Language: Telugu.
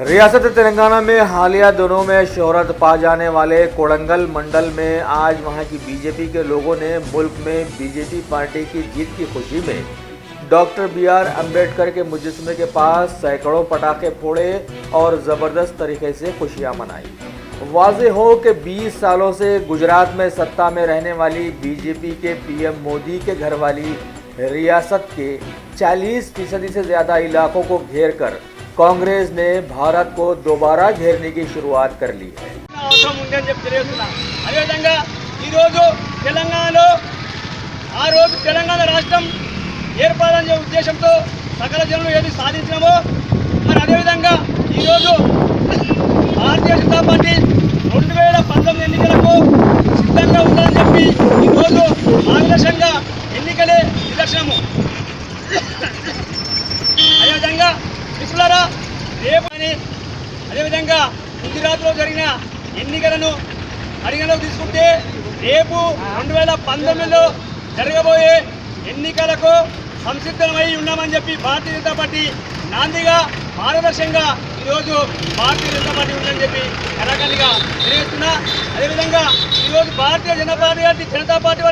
रियासत तेलंगाना में हालिया दिनों में शोहरत पा जाने वाले कोडंगल मंडल में आज वहां की बीजेपी के लोगों ने मुल्क में बीजेपी पार्टी की जीत की खुशी में डॉक्टर बी.आर. अम्बेडकर के मुजस्समे के पास सैकड़ों पटाखे फोड़े और ज़बरदस्त तरीके से खुशियां मनाई। वाज़ेह हो कि 20 सालों से गुजरात में सत्ता में रहने वाली बीजेपी के पीएम मोदी के घरवाली रियासत के 40% से ज़्यादा इलाकों को घेर कर कांग्रेस ने भारत को दोबारा घेरने की शुरुआत कर ली है। అవసరం ఉందని చెప్పి తెలియజేస్తున్నా। అదేవిధంగా ఈరోజు తెలంగాణలో ఆ రోజు తెలంగాణ రాష్ట్రం ఏర్పడాలనే ఉద్దేశంతో సకల జనులు ఏది సాధించినామో మరి అదేవిధంగా ఈరోజు భారతీయ జనతా పార్టీ 2019 ఎన్నికలకు సిద్ధంగా ఉండాలని చెప్పి ఈరోజు ఆదర్శంగా ఎన్నికలే నిదర్శనము। అదేవిధంగా మిత్రులారా రేపు అని అదేవిధంగా గుజరాత్లో జరిగిన ఎన్నికలను పరిగణలోకి తీసుకుంటే రేపు 2019లో జరగబోయే ఎన్నికలకు సంసిద్ధమై ఉన్నామని చెప్పి భారతీయ జనతా పార్టీ నాందిగా మార్గదర్శకంగా ఈరోజు భారతీయ జనతా పార్టీ ఉందని చెప్పి కరాఖండిగా తెలియజేస్తున్నా। అదేవిధంగా ఈరోజు భారతీయ జనతా పార్టీ